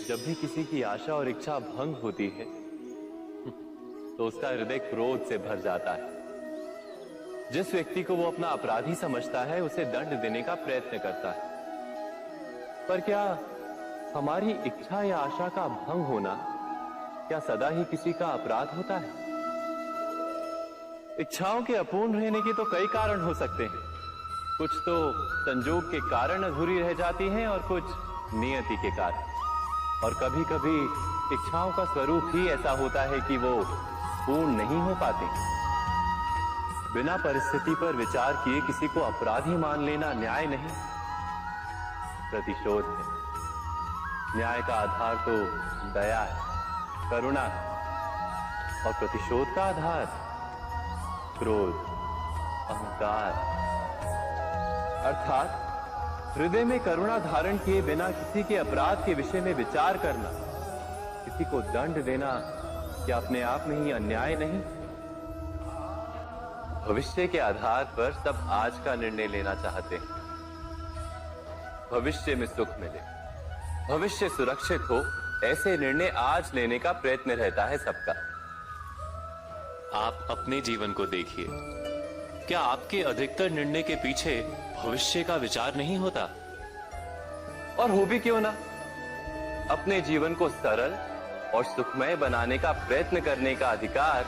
जब भी किसी की आशा और इच्छा भंग होती है तो उसका हृदय क्रोध से भर जाता है। जिस व्यक्ति को वो अपना अपराधी समझता है उसे दंड देने का प्रयत्न करता है। पर क्या हमारी इच्छा या आशा का भंग होना क्या सदा ही किसी का अपराध होता है? इच्छाओं के अपूर्ण रहने के तो कई कारण हो सकते हैं। कुछ तो संजोग के कारण अधूरी रह जाती हैं और कुछ नियति के कारण। और कभी कभी इच्छाओं का स्वरूप ही ऐसा होता है कि वो पूर्ण नहीं हो पाते। बिना परिस्थिति पर विचार किए किसी को अपराधी मान लेना न्याय नहीं, प्रतिशोध है। न्याय का आधार तो दया है, करुणा है, और प्रतिशोध का आधार क्रोध, अहंकार। अर्थात हृदय में करुणा धारण किए बिना किसी के अपराध के विषय में विचार करना, किसी को दंड देना क्या अपने आप में ही अन्याय नहीं? भविष्य के आधार पर सब आज का निर्णय लेना चाहते हैं। भविष्य में सुख मिले, भविष्य सुरक्षित हो, ऐसे निर्णय आज लेने का प्रयत्न रहता है सबका। आप अपने जीवन को देखिए, क्या आपके अधिकतर निर्णय के पीछे भविष्य का विचार नहीं होता? और हो भी क्यों ना, अपने जीवन को सरल और सुखमय बनाने का प्रयत्न करने का अधिकार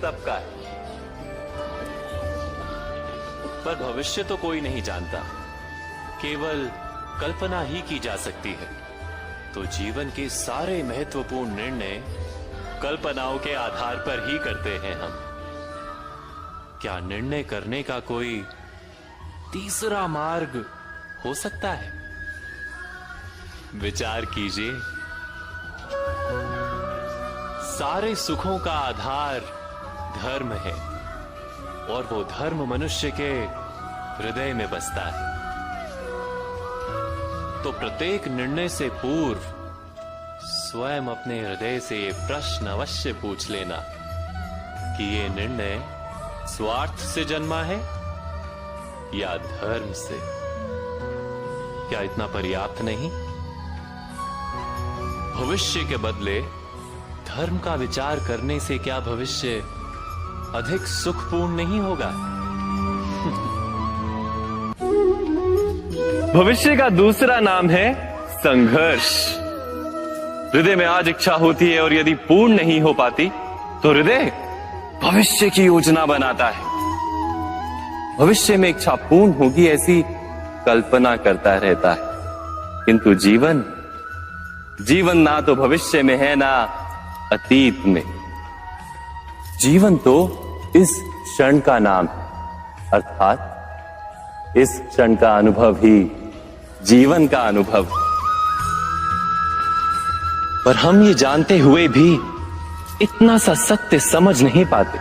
सबका है। पर भविष्य तो कोई नहीं जानता, केवल कल्पना ही की जा सकती है। तो जीवन के सारे महत्वपूर्ण निर्णय कल्पनाओं के आधार पर ही करते हैं हम। क्या निर्णय करने का कोई तीसरा मार्ग हो सकता है? विचार कीजिए। सारे सुखों का आधार धर्म है और वो धर्म मनुष्य के हृदय में बसता है। तो प्रत्येक निर्णय से पूर्व स्वयं अपने हृदय से ये प्रश्न अवश्य पूछ लेना कि ये निर्णय स्वार्थ से जन्मा है या धर्म से? क्या इतना पर्याप्त नहीं? भविष्य के बदले धर्म का विचार करने से क्या भविष्य अधिक सुखपूर्ण नहीं होगा? भविष्य का दूसरा नाम है संघर्ष। हृदय में आज इच्छा होती है और यदि पूर्ण नहीं हो पाती तो हृदय भविष्य की योजना बनाता है। भविष्य में इच्छा पूर्ण होगी ऐसी कल्पना करता रहता है। किंतु जीवन ना तो भविष्य में है ना अतीत में। जीवन तो इस क्षण का नाम है, अर्थात इस क्षण का अनुभव ही जीवन का अनुभव। पर हम ये जानते हुए भी इतना सा सत्य समझ नहीं पाते।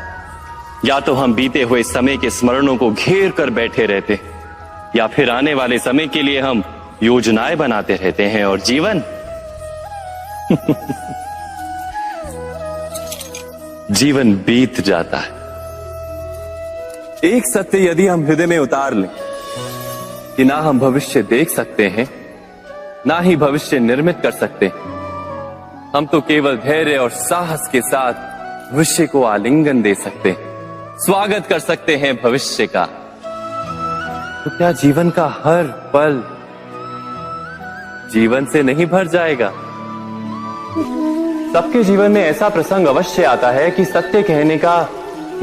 या तो हम बीते हुए समय के स्मरणों को घेर कर बैठे रहते, या फिर आने वाले समय के लिए हम योजनाएं बनाते रहते हैं। और जीवन जीवन बीत जाता है। एक सत्य यदि हम हृदय में उतार लें कि ना हम भविष्य देख सकते हैं, ना ही भविष्य निर्मित कर सकते हैं, हम तो केवल धैर्य और साहस के साथ भविष्य को आलिंगन दे सकते हैं, स्वागत कर सकते हैं भविष्य का। तो क्या जीवन का हर पल जीवन से नहीं भर जाएगा? सबके जीवन में ऐसा प्रसंग अवश्य आता है कि सत्य कहने का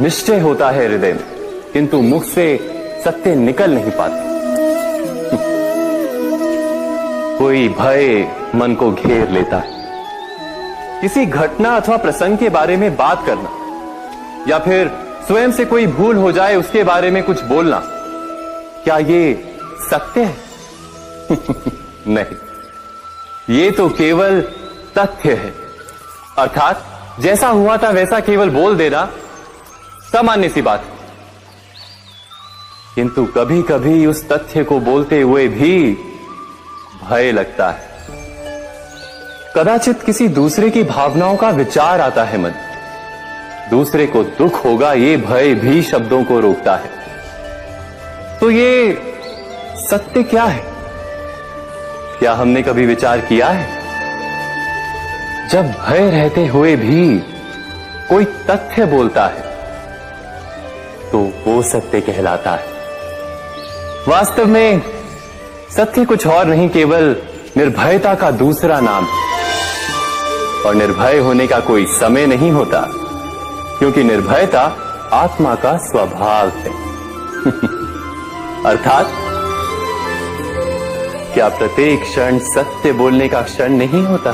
निश्चय होता है हृदय में, किंतु मुख से सत्य निकल नहीं पाते। कोई भय मन को घेर लेता है। किसी घटना अथवा प्रसंग के बारे में बात करना, या फिर स्वयं से कोई भूल हो जाए उसके बारे में कुछ बोलना, क्या ये सत्य है? नहीं, ये तो केवल तथ्य है। अर्थात जैसा हुआ था वैसा केवल बोल देना सामान्य सी बात है। किंतु कभी कभी उस तथ्य को बोलते हुए भी भय लगता है। कदाचित किसी दूसरे की भावनाओं का विचार आता है मन, दूसरे को दुख होगा ये भय भी शब्दों को रोकता है। तो ये सत्य क्या है? क्या हमने कभी विचार किया है? जब भय रहते हुए भी कोई तथ्य बोलता है तो वो सत्य कहलाता है। वास्तव में सत्य कुछ और नहीं, केवल निर्भयता का दूसरा नाम है। और निर्भय होने का कोई समय नहीं होता, क्योंकि निर्भयता आत्मा का स्वभाव है। अर्थात क्या प्रत्येक क्षण सत्य बोलने का क्षण नहीं होता?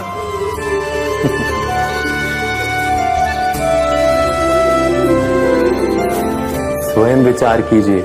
स्वयं विचार कीजिए।